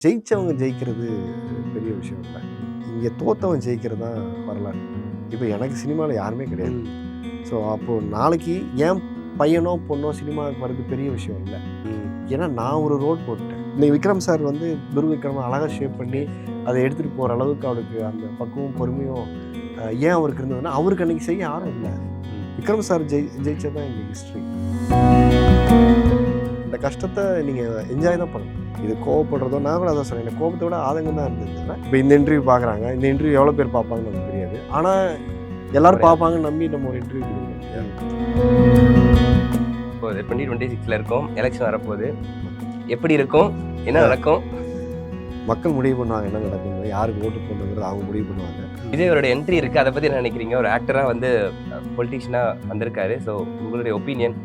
ஜெயிச்சவங்க ஜெயிக்கிறது பெரிய விஷயம் இல்லை. இங்கே தோத்தவன் ஜெயிக்கிறது தான் வரலாறு. இப்போ எனக்கு சினிமாவில் யாருமே கிடையாது. ஸோ அப்போது நாளைக்கு என் பையனோ பொண்ணோ சினிமாவுக்கு வர்றது பெரிய விஷயம் இல்லை. ஏன்னா நான் ஒரு ரோல் போட்டேன். இன்னைக்கு விக்ரம் சார் வந்து குரு விக்ரம அழகாக ஷேப் பண்ணி அதை எடுத்துகிட்டு போகிற அளவுக்கு அவருக்கு அந்த பக்குவம் பொறுமையும் ஏன் அவருக்கு இருந்ததுன்னா அவருக்கு அன்றைக்கி செய்ய யாரும் இல்லை. விக்ரம் சார் ஜெயிச்சது தான் எங்கள் ஹிஸ்ட்ரி. இந்த கஷ்டத்தை நீங்கள் என்ஜாய் தான் பண்ணணும். இது கோவப்படுறதோ நான் கூட அதான் சொன்னேன். எனக்கு கோபத்தை விட ஆதங்கம் தான் இருந்தது. இப்போ இந்த இன்டர்வியூ பார்க்குறாங்க, இந்த இன்டர்வியூ எவ்வளோ பேர் பார்ப்பாங்கன்னு நமக்கு தெரியாது. ஆனால் எல்லாரும் பார்ப்பாங்கன்னு நம்பி நம்ம ஒரு இன்டர்வியூ கொடுக்கணும். இப்போ 2026 இருக்கோம், எலெக்ஷன் வரப்போகுது. எப்படி இருக்கும், என்ன நடக்கும்? மக்கள் முடிவு பண்ணுவாங்க என்ன நடக்கும், யாருக்கு ஓட்டு போடணுங்கிறது அவங்க முடிவு பண்ணுவாங்க. விஜயோட என்ட்ரி இருக்குது, அதை பற்றி என்ன நினைக்கிறீங்க? ஒரு ஆக்டராக வந்து பொலிட்டிஷியனாக வந்திருக்காரு. ஸோ உங்களுடைய ஒப்பீனியன்?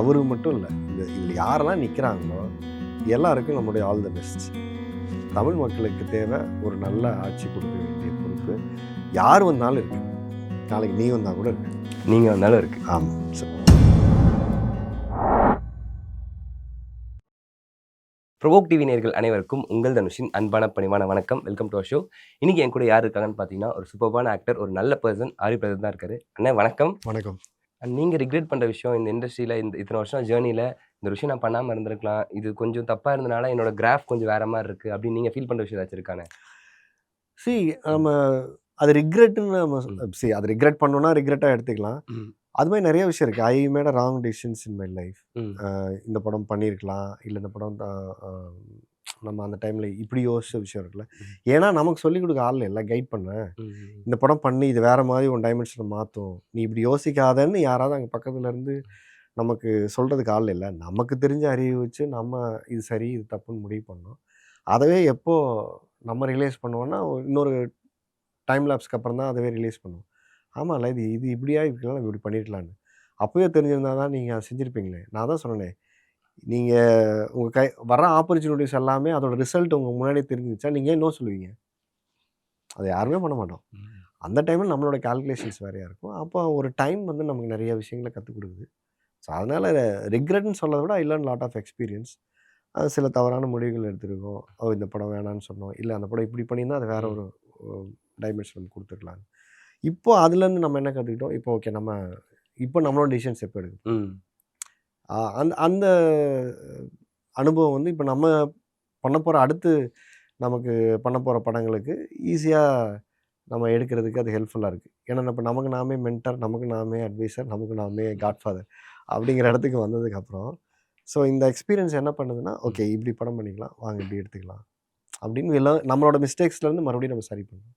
அவரு மட்டும் இல்லை, இதில் யாரெல்லாம் நிற்கிறாங்களோ எல்லாருக்கும் நம்முடைய ஆல் தி பெஸ்ட். தமிழ் மக்களுக்கு தேவை ஒரு நல்ல ஆட்சி கொடுக்க வேண்டிய பொறுப்பு யார் வந்தாலும் இருக்கு. நாளைக்கு நீ வந்தால் கூட இருக்கு, நீங்கள் வந்தாலும் இருக்கு. ஆமாம். ப்ரொவோக் டிவி நேயர்கள் அனைவருக்கும் உங்கள் தனுஷின் அன்பான பணிவான வணக்கம். Welcome to our show. இன்னைக்கு என் கூட யார் இருக்காங்கன்னு பார்த்தீங்கன்னா, ஒரு சூப்பர்பான ஆக்டர், ஒரு நல்ல பர்சன், ஆரி பிரதர் தான் இருக்காரு. அண்ணா வணக்கம். வணக்கம். நீங்கள் ரிக்ரெட் பண்ணுற விஷயம் இந்த இண்டஸ்ட்ரியில், இத்தனை வருஷம் ஜேர்னியில் இந்த விஷயம் நான் பண்ணாமல் இருந்திருக்கலாம், இது கொஞ்சம் தப்பாக இருந்தனால என்னோட கிராஃப் கொஞ்சம் வேற மாதிரி இருக்குது அப்படின்னு நீங்கள் ஃபீல் பண்ணுற விஷயம் ஏதாச்சும் இருக்கானே? நம்ம அது ரிக்ரெட்டுன்னு அது ரிக்ரெட் பண்ணோன்னா ரிக்ரெட்டாக எடுத்துக்கலாம். அது மாதிரி நிறைய விஷயம் இருக்குது. I made a wrong decisions in my life. இந்த படம் பண்ணியிருக்கலாம், இல்லை இந்த படம் நம்ம அந்த டைமில் இப்படி யோசிச்ச விஷயம் இருக்குல்ல. ஏன்னா நமக்கு சொல்லிக் கொடுக்க ஆள் இல்லை, கைட் பண்ண. இந்த படம் பண்ணி இது வேறு மாதிரி ஒரு டைமென்ஷனை மாற்றும், நீ இப்படி யோசிக்காதன்னு யாராவது அங்கே பக்கத்தில் இருந்து நமக்கு சொல்கிறதுக்கு ஆள் இல்லை. நமக்கு தெரிஞ்ச அறிவு வச்சு நம்ம இது சரி இது தப்புன்னு முடிவு பண்ணோம். அதவே எப்போது நம்ம ரிலீஸ் பண்ணுவோன்னா இன்னொரு டைம் லேப்ஸ்க்கு அப்புறம் தான் அதவே ரிலீஸ் பண்ணுவோம். ஆமாம்ல, இது இப்படியா இருக்கலாம், இப்படி பண்ணியிருக்கலான்னு அப்போயே தெரிஞ்சிருந்தா தான் நீங்கள் செஞ்சுருப்பீங்களே. நான் தான் சொன்னேனே, நீங்கள் உங்கள் வர ஆப்பர்ச்சுனிட்டிஸ் எல்லாமே அதோட ரிசல்ட் உங்கள் முன்னாடியே தெரிஞ்சிச்சா நீங்கள் இன்னும் சொல்லுவீங்க. அதை யாருமே பண்ண மாட்டோம். அந்த டைமில் நம்மளோட கால்குலேஷன்ஸ் வேறையாக இருக்கும். அப்போ ஒரு டைம் வந்து நமக்கு நிறைய விஷயங்களை கற்றுக் கொடுக்குது. ஸோ அதனால் ரிக்ரெட்னு சொல்கிறத விட I learn lot of experience. அது சில தவறான முடிவுகள் எடுத்துருக்கோம். இந்த படம் வேணான்னு சொன்னோம், இல்லை அந்த படம் இப்படி பண்ணியிருந்தால் அது வேற ஒரு டைமென்ஷன் நம்ம கொடுத்துருக்கலாம். இப்போ அதுலேருந்து நம்ம என்ன கற்றுக்கிட்டோம், இப்போ ஓகே நம்ம இப்போ நம்மளோட டிசிஷன்ஸ் எப்போ எடுக்கணும். அந்த அந்த அனுபவம் வந்து இப்போ நம்ம பண்ண போகிற அடுத்து நமக்கு பண்ண போகிற படங்களுக்கு ஈஸியாக நம்ம எடுக்கிறதுக்கு அது ஹெல்ப்ஃபுல்லாக இருக்குது. ஏன்னா இப்போ நமக்கு நாமே மென்டர், நமக்கு நாமே அட்வைசர், நமக்கு நாமே காட்ஃபாதர் அப்படிங்கிற இடத்துக்கு வந்ததுக்கப்புறம் ஸோ இந்த எக்ஸ்பீரியன்ஸ் என்ன பண்ணுதுன்னா, ஓகே இப்படி படம் பண்ணிக்கலாம், வாங்க இப்படி எடுத்துக்கலாம் அப்படின்னு எல்லாம் நம்மளோட மிஸ்டேக்ஸ்லேருந்து மறுபடியும் நம்ம சரி பண்ணணும்.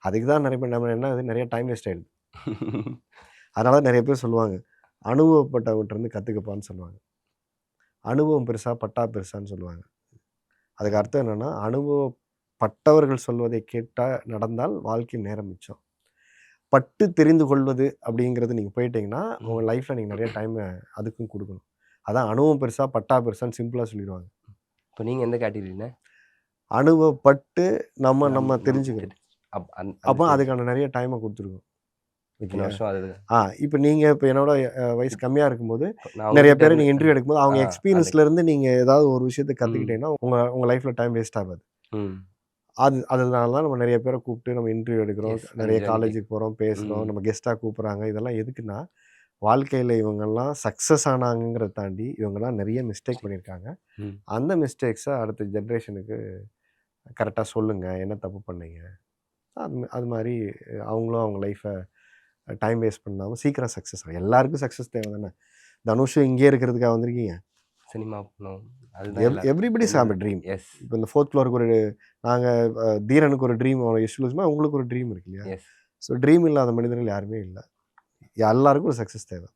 அதுக்கு தான் நிறைய பேர் நம்ம என்ன நிறைய டைம் வேஸ்ட் ஆகிடுது. அதனால தான் நிறைய பேர் சொல்லுவாங்க, அனுபவப்பட்டவங்கிட்டேருந்து கற்றுக்கப்பான்னு சொல்லுவாங்க. அனுபவம் பெருசா பட்டா பெருசான்னு சொல்லுவாங்க. அதுக்கு அர்த்தம் என்னென்னா, அனுபவப்பட்டவர்கள் சொல்வதை கேட்டால் நடந்தால் வாழ்க்கை நேரம் மிச்சம். பட்டு தெரிந்து கொள்வது அப்படிங்கிறது நீங்கள் போயிட்டீங்கன்னா உங்கள் லைஃப்பில் நீங்கள் நிறைய டைம் அதுக்கும் கொடுக்கணும். அதான் அனுபவம் பெருசா பட்டா பெருசான்னு சிம்பிளாக சொல்லிடுவாங்க. இப்போ நீங்கள் எந்த கேட்டகரிங்க? அனுபவப்பட்டு நம்ம தெரிஞ்சுக்கணும். அப்போ அதுக்கான நிறைய டைமை கொடுத்துருக்கோம். இப்போ நீங்கள் இப்போ என்னோட வயசு கம்மியாக இருக்கும்போது நிறைய பேர் நீங்கள் இன்டர்வியூ எடுக்கும்போது அவங்க எக்ஸ்பீரியன்ஸ்லேருந்து நீங்கள் ஏதாவது ஒரு விஷயத்தை கற்றுக்கிட்டீங்கன்னா உங்கள் லைஃப்பில் டைம் வேஸ்ட் ஆகாது. அதனால தான் நம்ம நிறைய பேரை கூப்பிட்டு நம்ம இன்டர்வியூ எடுக்கிறோம், நிறைய காலேஜுக்கு போகிறோம், பேசுகிறோம், நம்ம கெஸ்ட்டாக கூப்பிட்றாங்க. இதெல்லாம் எதுக்குன்னா, வாழ்க்கையில் இவங்கெல்லாம் சக்ஸஸ் ஆனாங்கிறத தாண்டி இவங்கெல்லாம் நிறைய மிஸ்டேக் பண்ணியிருக்காங்க. அந்த மிஸ்டேக்ஸை அடுத்த ஜென்ரேஷனுக்கு கரெக்டாக சொல்லுங்கள், என்ன தப்பு பண்ணீங்க. அது மாதிரி அவங்களும் அவங்க லைஃப்பை டைம் வேஸ்ட் பண்ணாமல் சீக்கிரம் சக்ஸஸ் ஆகும். எல்லாருக்கும் சக்ஸஸ் தேவை தானே. தனுஷும் இங்கே இருக்கிறதுக்காக வந்திருக்கீங்க. சினிமா பண்ணணும், எவ்ரிபடிஸ் ஹேவ் எ ட்ரீம். இப்போ இந்த 4th ஃப்ளோருக்கு ஒரு நாங்கள் தீரனுக்கு ஒரு ட்ரீம், உங்களுக்கு ஒரு ட்ரீம் இருக்கு இல்லையா. ஸோ ட்ரீம் இல்லாத மனிதர்கள் யாருமே இல்லை. எல்லாருக்கும் ஒரு சக்ஸஸ் தேவை.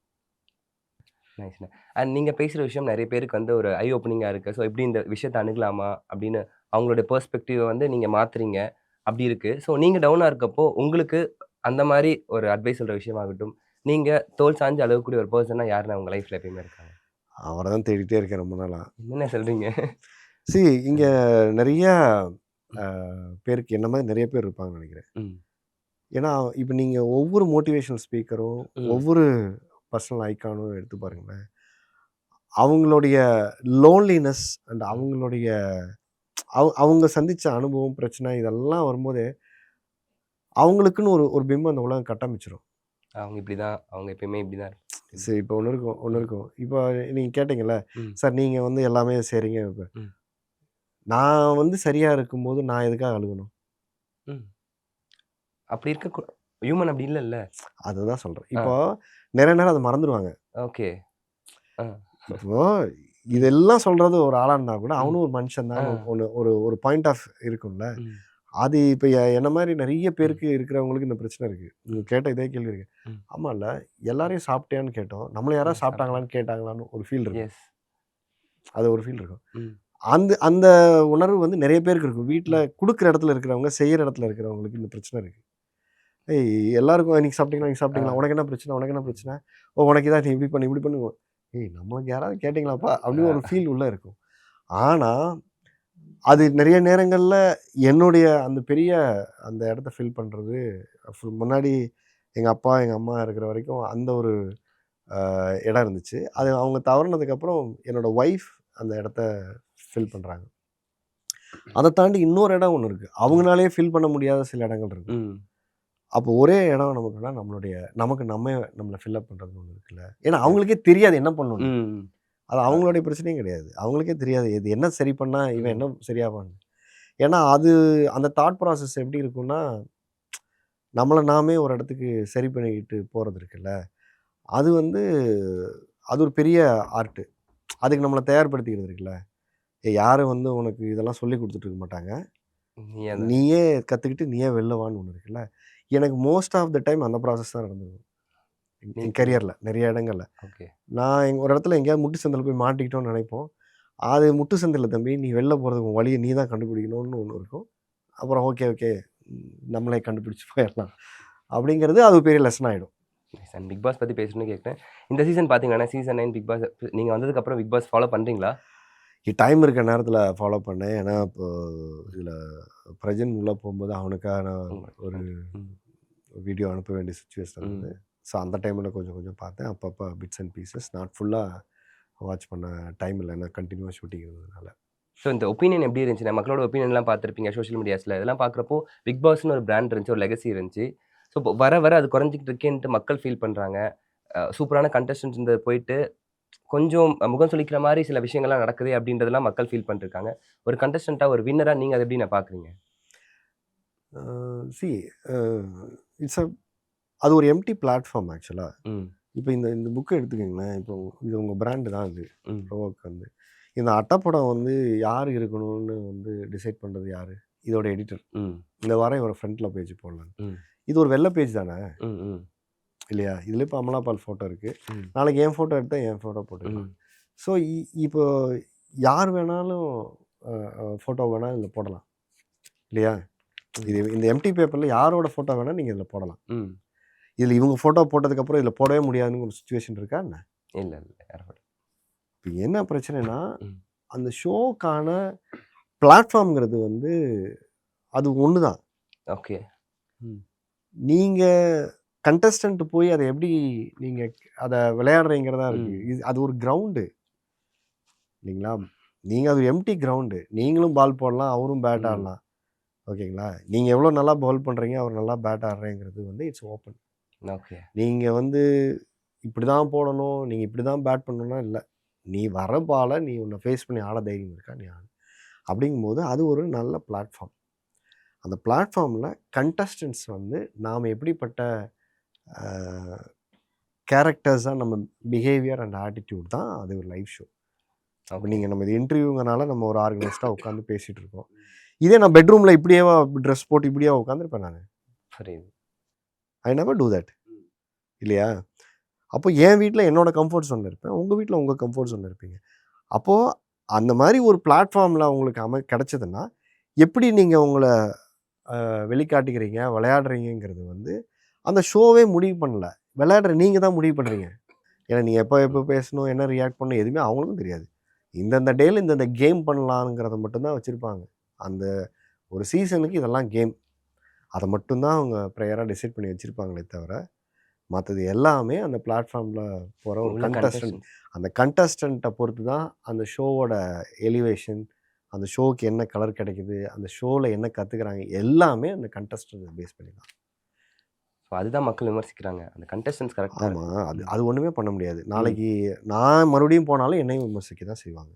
நைஸ்ண்ணா. அண்ட் நீங்கள் பேசுகிற விஷயம் நிறைய பேருக்கு வந்து ஒரு ஐ ஓப்பனிங்காக இருக்குது. ஸோ எப்படி இந்த விஷயத்தை அணுகலாமா அப்படின்னு அவங்களுடைய பெர்ஸ்பெக்டிவை வந்து நீங்கள் மாற்றுறீங்க அப்படி இருக்குது. ஸோ நீங்கள் டவுனாக இருக்கப்போ உங்களுக்கு அந்த மாதிரி ஒரு அட்வைஸ் சொல்கிற விஷயமாகட்டும், நீங்கள் தோல் சாஞ்சு அழகக்கூடிய ஒரு பர்சனாக யாருன்னா உங்கள் லைஃப்பில் எப்பயுமே இருக்காங்க? அவரை தான் தேடிட்டே இருக்கேன் ரொம்ப நாளாக. என்னென்ன சொல்கிறீங்க? இங்கே நிறையா பேருக்கு என்ன மாதிரி நிறைய பேர் இருப்பாங்கன்னு நினைக்கிறேன். ஏன்னா இப்போ நீங்கள் ஒவ்வொரு மோட்டிவேஷனல் ஸ்பீக்கரும் ஒவ்வொரு பர்சனல் ஐக்கானும் எடுத்து பாருங்களேன், அவங்களுடைய லோன்லினஸ் அண்ட் அவங்களுடைய அவங்க சந்தித்த அனுபவம், பிரச்சனை இதெல்லாம் வரும்போதே அவங்களுக்குன்னு ஒரு பிம்பம் அந்த உலகம் கட்டமைச்சிரும். அவங்க இப்படிதான், அவங்க எப்பயுமே இப்படிதான் சரி, இப்போ ஒன்று இருக்கும். இப்போ நீங்கள் கேட்டீங்கல்ல, ம். சார் நீங்கள் வந்து எல்லாமே செய்கிறீங்க. இப்போ ம். நான் வந்து சரியாக இருக்கும்போது நான் எதுக்காக அழுகணும்? ம். அப்படி இருக்க ஹியூமன் அப்படி இல்லல்ல. அதுதான் சொல்கிறேன். ஆ. இப்போ நிறைய நேரம் அதை மறந்துடுவாங்க. ஓகே. ஆ. இப்போ இதெல்லாம் சொல்கிறது ஒரு ஆளாக இருந்தால் கூட ம். அவனும் ஒரு மனுஷன் ஆ. தான். ஒன்று ஒரு ஒரு பாயிண்ட் ஆஃப் இருக்கும்ல. ம். அது இப்போ என்ன மாதிரி நிறைய பேருக்கு இருக்கிறவங்களுக்கு இந்த பிரச்சனை இருக்குது. நீங்கள் கேட்ட இதே கேள்வி இருக்குது. ம். ஆமாம்ல, எல்லாரையும் சாப்பிட்டியான்னு கேட்டோம். நம்மளை யாராவது சாப்பிட்டாங்களான்னு கேட்டாங்களான்னு ஒரு ஃபீல் இருக்கும். எஸ். அது ஒரு ஃபீல் இருக்கும். ம். அந்த அந்த உணர்வு வந்து நிறைய பேருக்கு இருக்கும். வீட்டில் குடுக்குற இடத்துல இருக்கிறவங்க, செய்கிற இடத்துல இருக்கிறவங்களுக்கு இந்த பிரச்சனை இருக்குது. ஏய், எல்லாருக்கும் இன்னைக்கு சாப்பிட்டீங்களா, இன்னைக்கு ஆ. சாப்பிட்டீங்களா, உனக்கு என்ன பிரச்சனை, உனக்கு என்ன பிரச்சனை, ஓ உனக்கு இதான், நீ இப்படி பண்ணு இப்படி பண்ணு. ஏய், நம்மளுக்கு யாராவது கேட்டிங்களாப்பா அப்படின்னு ஒரு ஃபீல் உள்ளே இருக்கும். ஆனால் அது நிறைய நேரங்களில் என்னுடைய அந்த பெரிய அந்த இடத்த ஃபில் பண்ணுறது, முன்னாடி எங்கள் அப்பா எங்கள் அம்மா இருக்கிற வரைக்கும் அந்த ஒரு இடம் இருந்துச்சு. அது அவங்க தவறுனதுக்கப்புறம் என்னோட ஒய்ஃப் அந்த இடத்த ஃபில் பண்ணுறாங்க. அதை தாண்டி இன்னொரு இடம் ஒன்று இருக்குது. அவங்களாலே ஃபில் பண்ண முடியாத சில இடங்கள் இருக்குது. ம். அப்போ ஒரே இடம் நமக்குன்னா நமக்கு நம்மளை ஃபில்அப் பண்ணுறதுன்னு ஒன்று இருக்குல்ல. ஏன்னா அவங்களுக்கே தெரியாது என்ன பண்ணணும். ம். அது அவங்களுடைய பிரச்சனையும் கிடையாது. அவங்களுக்கே தெரியாது இது என்ன சரி பண்ணா இவன் என்ன சரியாவான்னு. ஏன்னா அது அந்த தாட் ப்ராசஸ் எப்படி இருக்கும்னா, நம்மளை நாமே ஒரு இடத்துக்கு சரி பண்ணிக்கிட்டு போகிறது இருக்குல்ல. அது வந்து அது ஒரு பெரிய ஆர்ட்டு. அதுக்கு நம்மளை தயார்படுத்திக்கிறது இருக்குல்ல. யாரும் வந்து உனக்கு இதெல்லாம் சொல்லிக் கொடுத்துட்டு இருக்க மாட்டாங்க. நீ அத நீயே கற்றுக்கிட்டு நீயே வெளில வான்னு ஒன்று இருக்குல்ல. எனக்கு மோஸ்ட் ஆஃப் த டைம் அந்த ப்ராசஸ் தான் நடந்தது. என் கரியரில் நிறைய இடங்கள்ல. ஓகே. நான் ஒரு இடத்துல எங்கேயாவது முட்டு சந்தில் போய் மாட்டிக்கிட்டோன்னு நினைப்போம். அது முட்டு சந்தில தம்பி, நீ வெளில போகிறதுக்கு உன் வழியை நீ தான் கண்டுபிடிக்கணும்னு ஒன்று இருக்கும். அப்புறம் ஓகே நம்மளே கண்டுபிடிச்சு போயிடலாம் அப்படிங்கிறது அது ஒரு பெரிய லெசன் ஆகிடும். பிக் பாஸ் பற்றி பேசணும்னு கேட்குறேன். இந்த சீசன் பார்த்தீங்கன்னா சீசன் 9 பிக் பாஸ் நீங்கள் வந்ததுக்கப்புறம் பிக் பாஸ் ஃபாலோ பண்ணுறீங்களா? டைம் இருக்க நேரத்தில் ஃபாலோ பண்ணேன். ஏன்னா இப்போ இதில் பிரஜன் உள்ளே போகும்போது அவனுக்கான ஒரு வீடியோ அனுப்ப வேண்டிய சுச்சுவேஷன் இருந்தது. ஸோ அந்த டைமில் கொஞ்சம் பார்த்தேன். அப்பப்போ பிட்ஸ் அண்ட் பீசஸ், நாட் ஃபுல்லாக வாட்ச் பண்ண டைம் இல்லை, ஏன்னா கண்டினியூவாக ஷூட்டிங் இருந்ததுனால. ஸோ இந்த ஒப்பீனியன் எப்படி இருந்துச்சு? மக்களோட ஒப்பீனியன்லாம் பார்த்துருப்பீங்க சோஷியல் மீடியாஸில். இதெல்லாம் பார்க்குறப்போ பிக் பாஸ்னு ஒரு பிராண்ட் இருந்துச்சு, ஒரு லெகசி இருந்துச்சு. ஸோ இப்போ வர அது குறைஞ்சிக்கிட்டு இருக்கேன்ட்டு மக்கள் ஃபீல் பண்ணுறாங்க. சூப்பரான கண்டஸ்டன்ஸ் இந்த போயிட்டு கொஞ்சம் முகம் சுளிக்கிற மாதிரி சில விஷயங்கள்லாம் நடக்குது அப்படின்றதெல்லாம் மக்கள் ஃபீல் பண்ணிருக்காங்க. ஒரு கண்டஸ்டண்ட்டாக ஒரு வின்னராக நீங்கள் அதை எப்படி பார்க்குறீங்க? சி இட்ஸ் அது ஒரு எம்டி பிளாட்ஃபார்ம் ஆக்சுவலாக. இப்போ இந்த புக்கை எடுத்துக்கிங்களேன். இப்போ இது உங்கள் பிராண்டு தான். இது ப்ரோவோக் வந்து இந்த அட்டைப்படம் வந்து யார் இருக்கணும்னு வந்து டிசைட் பண்ணுறது யார்? இதோட எடிட்டர். இந்த வாரம் இவரை ஃப்ரண்ட்டில் பேஜ் போடலாம். இது ஒரு வெள்ளை பேஜ் தானே இல்லையா? இதில் இப்போ அமலா பால் ஃபோட்டோ இருக்குது. நாளைக்கு என் ஃபோட்டோ எடுத்தால் என் ஃபோட்டோ போட்டுக்கலாம். ஸோ இப்போ யார் வேணாலும் ஃபோட்டோ வேணால் இதில் போடலாம் இல்லையா? இது இந்த எம்டி பேப்பரில் யாரோட ஃபோட்டோ வேணால் நீங்கள் இதில் போடலாம். இதில் இவங்க ஃபோட்டோ போட்டதுக்கப்புறம் இதில் போடவே முடியாதுன்னு ஒரு சுச்சுவேஷன் இருக்கா என்ன? இல்லை. இப்போ என்ன பிரச்சனைனா, அந்த ஷோக்கான பிளாட்ஃபார்ம்ங்கிறது வந்து அது ஒன்று தான். ஓகே. நீங்கள் கண்டஸ்டன்ட் போய் அதை எப்படி நீங்கள் அதை விளையாடுறீங்கிறதா இருக்குது. அது ஒரு கிரவுண்டு இல்லைங்களா? நீங்கள் அது எம்டி கிரவுண்டு. நீங்களும் பால் போடலாம், அவரும் பேட் ஆடலாம். ஓகேங்களா? நீங்கள் எவ்வளோ நல்லா பால் பண்ணுறீங்க, அவர் நல்லா பேட் ஆடுறேங்கிறது வந்து இட்ஸ் ஓப்பன். ஓகே. நீங்கள் வந்து இப்படி தான் போடணும், நீங்கள் இப்படி தான் பேட் பண்ணணும்னா இல்லை. நீ வர பாலை நீ உன்னை ஃபேஸ் பண்ணி ஆட தைரியம் இருக்கா, நீ ஆடு. அப்படிங்கும்போது அது ஒரு நல்ல பிளாட்ஃபார்ம். அந்த பிளாட்ஃபார்மில் கண்டஸ்டன்ஸ் வந்து நாம் எப்படிப்பட்ட கேரக்டர்ஸாக நம்ம பிஹேவியர் அண்ட் ஆட்டிடியூட் தான் அது ஒரு லைவ் ஷோ. அப்போ நீங்கள் நம்ம இது இன்டர்வியூங்கனால நம்ம ஒரு ஆர்கனைஸ்டாக உட்காந்து பேசிகிட்டு இருக்கோம். இதே நான் பெட்ரூமில் இப்படியேவா ட்ரெஸ் போட்டு இப்படியே உட்காந்துருப்பேன் நான். புரியுது. ஐ நெவர் டூ தட் இல்லையா? அப்போ என் வீட்டில் என்னோட கம்ஃபர்ட் ஜோனில் இருப்பேன், உங்கள் வீட்டில் உங்கள் கம்ஃபர்ட் ஜோனில் இருப்பீங்க. அப்போது அந்த மாதிரி ஒரு பிளாட்ஃபார்மில் உங்களுக்கு கிடச்சதுன்னா எப்படி நீங்கள் உங்களை வெளிக்காட்டிக்கிறீங்க, விளையாடுறீங்கிறது வந்து அந்த ஷோவே முடிவு பண்ணல. விளையாடுற நீங்கள் தான் முடிவு பண்ணுறீங்க. ஏன்னா நீங்கள் எப்போ பேசணும், என்ன ரியாக்ட் பண்ணணும் எதுவுமே அவங்களுக்கும் தெரியாது. இந்தந்த டேயில் இந்தந்த கேம் பண்ணலாங்கிறத மட்டும்தான் வச்சுருப்பாங்க. அந்த ஒரு சீசனுக்கு இதெல்லாம் கேம். அதை மட்டும்தான் அவங்க ப்ரேயராக டிசைட் பண்ணி வச்சுருப்பாங்களே தவிர, மற்றது எல்லாமே அந்த பிளாட்ஃபார்மில் போகிற ஒரு கண்டஸ்டன்ட். அந்த கண்டஸ்டண்ட்டை பொறுத்து தான் அந்த ஷோவோட எலிவேஷன், அந்த ஷோக்கு என்ன கலர் கிடைக்குது, அந்த ஷோவில் என்ன கற்றுக்குறாங்க, எல்லாமே அந்த கண்டஸ்டன்ட் பேஸ் பண்ணி தான். ஸோ அதுதான் மக்கள் விமர்சிக்கிறாங்க. அந்த கண்டஸ்டன்ஸ் கரெக்டாக ஆமாம், அது ஒன்றுமே பண்ண முடியாது. நாளைக்கு நான் மறுபடியும் போனாலும் என்னையும் விமர்சிக்க தான் செய்வாங்க.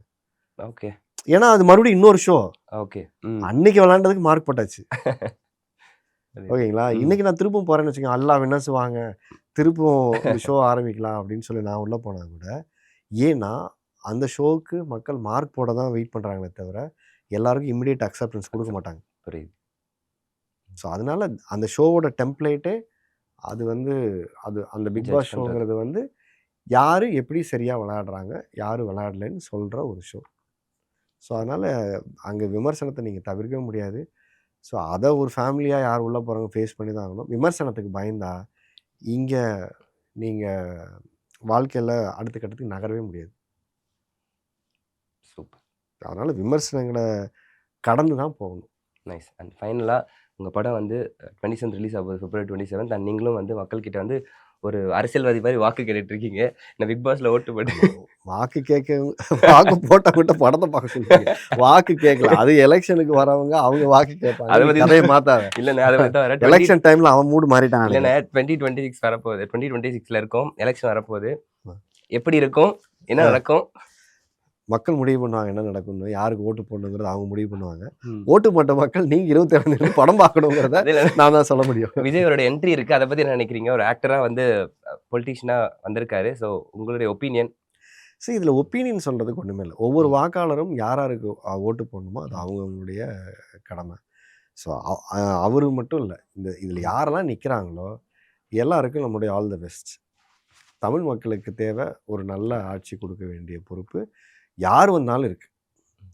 ஓகே ஏன்னா அது மறுபடியும் இன்னொரு ஷோ. ஓகே அன்னைக்கு விளாண்டதுக்கு மார்க் போட்டாச்சு. ஓகேங்களா? இன்னைக்கு நான் திருப்பும் போகிறேன்னு வச்சுக்கோங்க, எல்லாம் விமர்சுவாங்க, திருப்பும் இந்த ஷோ ஆரம்பிக்கலாம் அப்படின்னு சொல்லி நான் உள்ளே போனால் கூட, ஏன்னா அந்த ஷோவுக்கு மக்கள் மார்க் போட தான் வெயிட் பண்ணுறாங்களே தவிர எல்லாருக்கும் இமிடியேட் அக்செப்டன்ஸ் கொடுக்க மாட்டாங்க. புரியுது. ஸோ அதனால அந்த ஷோவோட டெம்ப்ளேட்டே அது வந்து அது அந்த பிக் பாஸ் ஷோங்கிறது வந்து யார் எப்படி சரியாக விளையாடுறாங்க, யார் விளையாடலைன்னு சொல்கிற ஒரு ஷோ. ஸோ அதனால் அங்கே விமர்சனத்தை நீங்கள் தவிர்க்க முடியாது. ஸோ அதை ஒரு ஃபேமிலியாக யார் உள்ளே போகிறாங்க ஃபேஸ் பண்ணி தான் ஆகணும். விமர்சனத்துக்கு பயந்தா இங்கே நீங்கள் வாழ்க்கையில் அடுத்த கட்டத்துக்கு நகரவே முடியாது. சூப்பர். அதனால் விமர்சனங்களை கடந்து தான் போகணும். நைஸ். அண்ட் ஃபைனலாக உங்கள் படம் வந்து 27 ரிலீஸ் ஆகுது, February 27. அண்ட் நீங்களும் வந்து மக்கள்கிட்ட வந்து ஒரு அரசியல்வாதி மாதிரி வாக்கு கேட்டுட்டு இருக்கீங்க. இந்த பிக் பாஸ்ல ஓட்டு போட்டு வாக்கு கேட்க வாக்கு போட்டவங்கிட்ட படத்தை பார்க்க சொல்லுங்க. வாக்கு கேட்கல, அது எலெக்ஷனுக்கு வரவங்க அவங்க வாக்கு கேட்பாங்க. அதை பத்தி கதையை மாத்தாத. இல்லைண்ணே, அதை பற்றி வர எலெக்ஷன் டைம்ல அவன் மூடு மாறிட்டான். இல்லைண்ணே, 2026 வரப்போகுது. 2026ல இருக்கும், எலெக்ஷன் வரப்போகுது. எப்படி இருக்கும், என்ன நடக்கும்? மக்கள் முடிவு பண்ணுவாங்க என்ன நடக்கும்னு, யாருக்கு ஓட்டு போடணுங்கிறத அவங்க முடிவு பண்ணுவாங்க. ஓட்டு போட்ட மக்கள் நீங்க 27 படம் பார்க்கணுங்கிறத நான் தான் சொல்ல முடியும். விஜயோட என்ட்ரி இருக்கு, அதை பத்தி என்ன நினைக்கிறீங்க? ஒரு ஆக்டரா வந்து பொலிட்டிஷியனா வந்திருக்காரு. ஸோ உங்களுடைய ஒப்பீனியன்? சரி, இதுல ஒப்பீனியன் சொல்றதுக்கு ஒண்ணுமே இல்லை. ஒவ்வொரு வாக்காளரும் யாருக்கு ஓட்டு போடணுமோ அது அவங்களுடைய கடமை. ஸோ அவருக்கு மட்டும் இல்லை, இதில் யாரெல்லாம் நிற்கிறாங்களோ எல்லாருக்கும் நம்முடைய ஆல் த பெஸ்ட். தமிழ் மக்களுக்கு தேவை ஒரு நல்ல ஆட்சி கொடுக்க வேண்டிய பொறுப்பு யார் வந்தாலும் இருக்குது.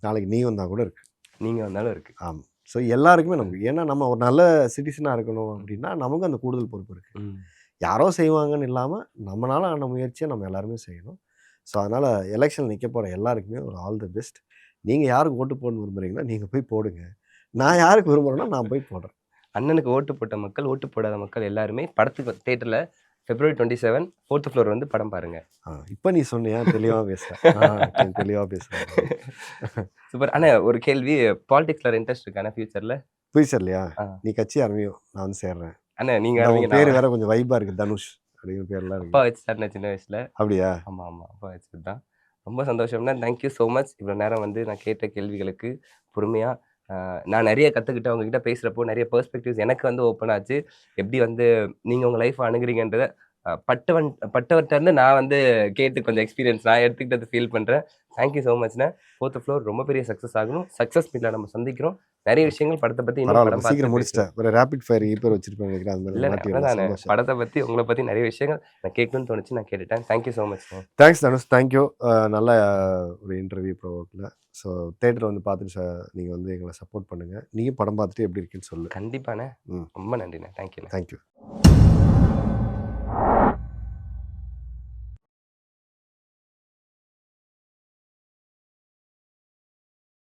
நாளைக்கு நீ வந்தால் கூட இருக்குது, நீங்கள் வந்தாலும் இருக்குது. ஆமாம். ஸோ எல்லாருக்குமே நமக்கு, ஏன்னா நம்ம ஒரு நல்ல சிட்டிசனாக இருக்கணும் அப்படின்னா நமக்கு அந்த கூடுதல் பொறுப்பு இருக்குது. யாரோ செய்வாங்கன்னு இல்லாமல் நம்மளால ஆன முயற்சியை நம்ம எல்லாருமே செய்யணும். ஸோ அதனால் எலெக்ஷன் நிற்க போகிற எல்லாருக்குமே ஒரு ஆல் தி பெஸ்ட். நீங்கள் யாருக்கு ஓட்டு போடணும்னு விரும்புகிறீங்கன்னா நீங்கள் போய் போடுங்க. நான் யாருக்கு விரும்புகிறேன்னா நான் போய் போடுறேன். அண்ணனுக்கு ஓட்டு போட்ட மக்கள், ஓட்டு போடாத மக்கள் எல்லாருமே படத்துக்கு தேட்டரில் February 27 4th ஃப்ளோர் வந்து படம் பாருங்க. இப்போ நீ சொன்னியா தெளிவாக பேசுகிறேன். தெளிவாக பேசுகிறேன். சூப்பர். அண்ணா ஒரு கேள்வி, பாலிடிக்ஸில் இன்ட்ரெஸ்ட் இருக்காண்ணா ஃபியூச்சரில்? ஃபியூச்சர்லையா? நீ கட்சி ஆரம்பியும், நான் வந்து சேர்றேன். அண்ணா நீங்கள் பேர் வேற கொஞ்சம் வைப்பாக இருக்குது, தனுஷ் அப்படிங்கிற பேர்லாம் இருக்கு. அப்பா வச்சுட்டாருண்ணா சின்ன வயசில். அப்படியா? ஆமாம் ஆமாம், அப்பா வச்சது தான். ரொம்ப சந்தோஷம்னா. Thank you so much. இவ்வளோ நேரம் வந்து நான் கேட்ட கேள்விகளுக்கு பொறுமையாக நான் நிறைய கற்றுக்கிட்டேன். உங்ககிட்ட பேசுகிறப்போ நிறைய பெர்ஸ்பெக்டிவ்ஸ் எனக்கு வந்து ஓப்பன் ஆச்சு. எப்படி வந்து நீங்கள் உங்கள் லைஃப்பை அணுகுறீங்கன்றதை பட்டவர்கிட்ட நான் வந்து கேட்டு கொஞ்சம் எக்ஸ்பீரியன்ஸ் நான் எடுத்துக்கிட்டது ஃபீல் பண்ணுறேன். தேங்க்யூ ஸோ மச்ண்ணா. 4th ஃப்ளோர் ரொம்ப பெரிய சக்ஸஸ் ஆகணும். சக்ஸஸ் மீட்டில் நம்ம சந்திக்கிறோம். நிறைய விஷயங்கள் படத்தை பற்றி இன்னும் சீக்கிரம் முடிச்சிட்டேன். ஒரு ரேபிட் ஃபயர் பேர் வச்சிருப்பேன் நினைக்கிறேன். இல்லை, படத்தை பற்றி உங்களை பற்றி நிறைய விஷயங்கள் நான் கேட்கணும்னு தோணுச்சு, நான் கேட்டுட்டேன். Thank you so much. Thanks Dhanush, thank you. நல்ல ஒரு இன்டர்வியூ ப்ரோவோக்கில். ஸோ தேட்டர் வந்து பார்த்துட்டு நீங்கள் வந்து எங்களை சப்போர்ட் பண்ணுங்கள். நீங்கள் படம் பார்த்துட்டு எப்படி இருக்குன்னு சொல்லு. கண்டிப்பாண்ணே. ரொம்ப நன்றிண்ணே. தேங்க்யூண்ணே. தேங்க்யூ.